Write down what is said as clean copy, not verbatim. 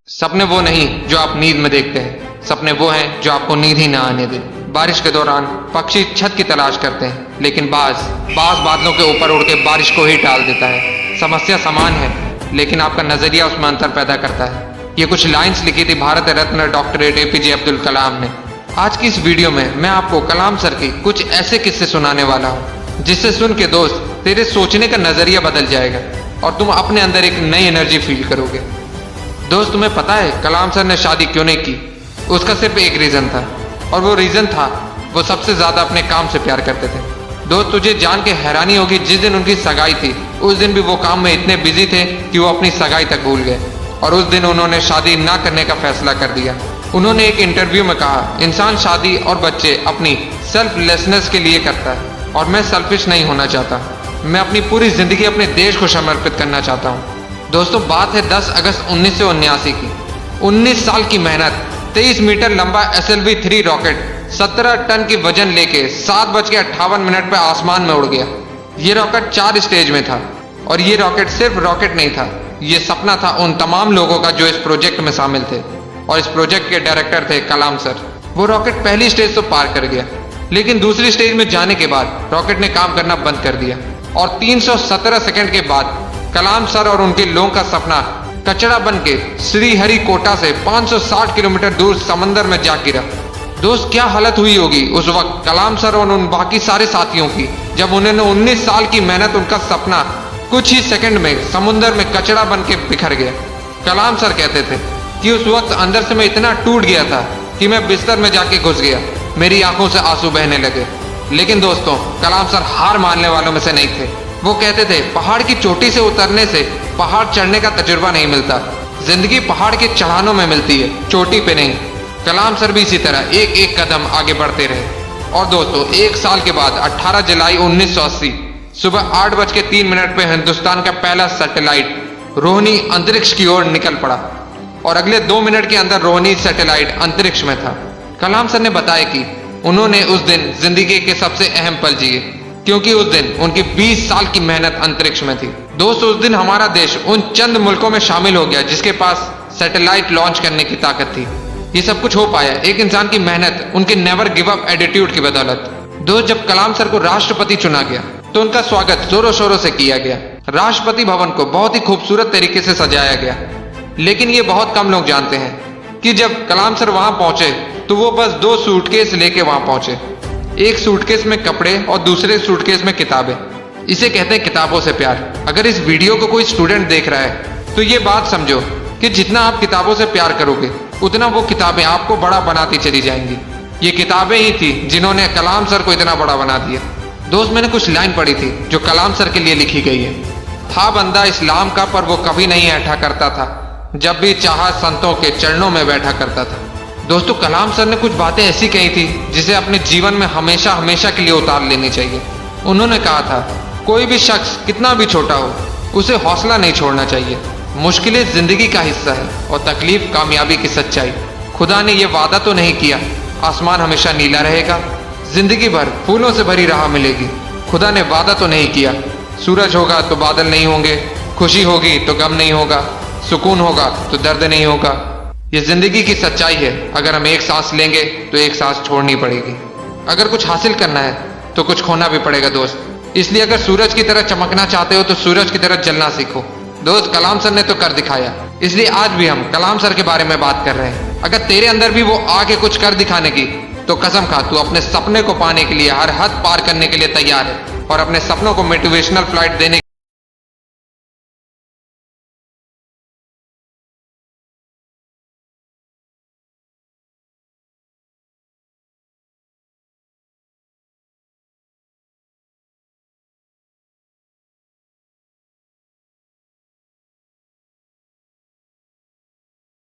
सपने वो नहीं जो आप नींद में देखते हैं, सपने वो हैं जो आपको नींद ही ना आने दे। बारिश के दौरान पक्षी छत की तलाश करते हैं, लेकिन बाज बादलों के ऊपर उड़ के बारिश को ही टाल देता है। समस्या समान है, लेकिन आपका नजरिया उसमें अंतर पैदा करता है। ये कुछ लाइंस लिखी थी भारत रत्न डॉक्टर APJ अब्दुल कलाम ने। आज की इस वीडियो में मैं आपको कलाम सर की कुछ ऐसे किस्से सुनाने वाला हूँ, जिससे सुन के दोस्त तेरे सोचने का नजरिया बदल जाएगा और तुम अपने अंदर एक नई एनर्जी फील करोगे। दोस्त, तुम्हें पता है कलाम सर ने शादी क्यों नहीं की? उसका सिर्फ एक रीजन था, और वो रीजन था वो सबसे ज्यादा अपने काम से प्यार करते थे। दोस्त, तुझे जान के हैरानी होगी, जिस दिन उनकी सगाई थी उस दिन भी वो काम में इतने बिजी थे कि वो अपनी सगाई तक भूल गए, और उस दिन उन्होंने शादी ना करने का फैसला कर दिया। उन्होंने एक इंटरव्यू में कहा, इंसान शादी और बच्चे अपनी सेल्फलेसनेस के लिए करता है, और मैं सेल्फिश नहीं होना चाहता। मैं अपनी पूरी जिंदगी अपने देश को समर्पित करना चाहता हूँ। दोस्तों, बात है 10 अगस्त 1979 की। 19 साल की मेहनत, 23 मीटर लंबा SLV-3 रॉकेट 17 टन की वजन लेके 7:58 पर आसमान में उड़ गया। ये रॉकेट 4 स्टेज में था, और ये रॉकेट सिर्फ रॉकेट नहीं था, ये सपना था उन तमाम लोगों का जो इस प्रोजेक्ट में शामिल थे, और इस प्रोजेक्ट के डायरेक्टर थे कलाम सर। वो रॉकेट पहली स्टेज तो पार कर गया, लेकिन दूसरी स्टेज में जाने के बाद रॉकेट ने काम करना बंद कर दिया, और 317 सेकंड के बाद कलाम सर और उनके लोगों का सपना कचरा बन के श्रीहरिकोटा से 560 किलोमीटर दूर समंदर में जा गिरा। दोस्त, क्या हालत हुई होगी उस वक्त कलाम सर और उन बाकी सारे साथियों की, जब उन्होंने 19 साल की मेहनत, उनका सपना कुछ ही सेकंड में समुद्र में कचरा बन के बिखर गया। कलाम सर कहते थे कि उस वक्त अंदर से मैं इतना टूट गया था कि मैं बिस्तर में जाके घुस गया, मेरी आंखों से आंसू बहने लगे। लेकिन दोस्तों, कलाम सर हार मानने वालों में से नहीं थे। वो कहते थे, पहाड़ की चोटी से उतरने से पहाड़ चढ़ने का तजुर्बा नहीं मिलता, जिंदगी पहाड़ के चढ़ानों में मिलती है, चोटी पे नहीं। कलाम सर भी इसी तरह एक एक कदम आगे बढ़ते रहे। और दोस्तों, 1 साल के बाद 18 जुलाई 1980 सुबह 8:03 पे हिंदुस्तान का पहला सैटेलाइट रोहिणी अंतरिक्ष की ओर निकल पड़ा, और अगले 2 मिनट के अंदर रोहिणी सैटेलाइट अंतरिक्ष में था। कलाम सर ने बताया कि उन्होंने उस दिन जिंदगी के सबसे अहम पल जिए, क्योंकि उस दिन उनकी 20 साल की मेहनत अंतरिक्ष में थी। दोस्त, उस दिन हमारा देश उन चंद मुल्कों में शामिल हो गया जिसके पास सैटेलाइट लॉन्च करने की ताकत थी। ये सब कुछ हो पाया एक इंसान की मेहनत, उनके नेवर गिव अप एटीट्यूड की बदौलत। दोस्त, जब कलाम सर को राष्ट्रपति चुना गया तो उनका स्वागत जोरों शोरों से किया गया। राष्ट्रपति भवन को बहुत ही खूबसूरत तरीके से सजाया गया, लेकिन ये बहुत कम लोग जानते हैं कि जब कलाम सर वहां पहुंचे तो वो बस 2 सूटकेस लेके वहां पहुंचे। एक सूटकेस में कपड़े और दूसरे सूटकेस में किताबें। इसे कहते हैं किताबों से प्यार। अगर इस वीडियो को कोई स्टूडेंट देख रहा है तो ये बात समझो कि जितना आप किताबों से प्यार करोगे, उतना वो किताबें आपको बड़ा बनाती चली जाएंगी। ये किताबें ही थी जिन्होंने कलाम सर को इतना बड़ा बना दिया। दोस्त, मैंने कुछ लाइन पढ़ी थी जो कलाम सर के लिए लिखी गई है। था बंदा इस्लाम का पर वो कभी नहीं ऐठा करता था, जब भी चाहा संतों के चरणों में बैठा करता था। दोस्तों, कलाम सर ने कुछ बातें ऐसी कही थी जिसे अपने जीवन में हमेशा हमेशा के लिए उतार लेनी चाहिए। उन्होंने कहा था, कोई भी शख्स कितना भी छोटा हो, उसे हौसला नहीं छोड़ना चाहिए। मुश्किलें जिंदगी का हिस्सा है और तकलीफ कामयाबी की सच्चाई। खुदा ने यह वादा तो नहीं किया आसमान हमेशा नीला रहेगा, जिंदगी भर फूलों से भरी राह मिलेगी। खुदा ने वादा तो नहीं किया सूरज होगा तो बादल नहीं होंगे, खुशी होगी तो गम नहीं होगा, सुकून होगा तो दर्द नहीं होगा। ये जिंदगी की सच्चाई है। अगर हम एक सांस लेंगे तो एक सांस छोड़नी पड़ेगी। अगर कुछ हासिल करना है तो कुछ खोना भी पड़ेगा दोस्त। इसलिए अगर सूरज की तरह चमकना चाहते हो तो सूरज की तरह जलना सीखो। दोस्त, कलाम सर ने तो कर दिखाया, इसलिए आज भी हम कलाम सर के बारे में बात कर रहे हैं। अगर तेरे अंदर भी वो आगे कुछ कर दिखाने की, तो कसम खा तू अपने सपने को पाने के लिए हर हद पार करने के लिए तैयार है, और अपने सपनों को मोटिवेशनल फ्लाइट देने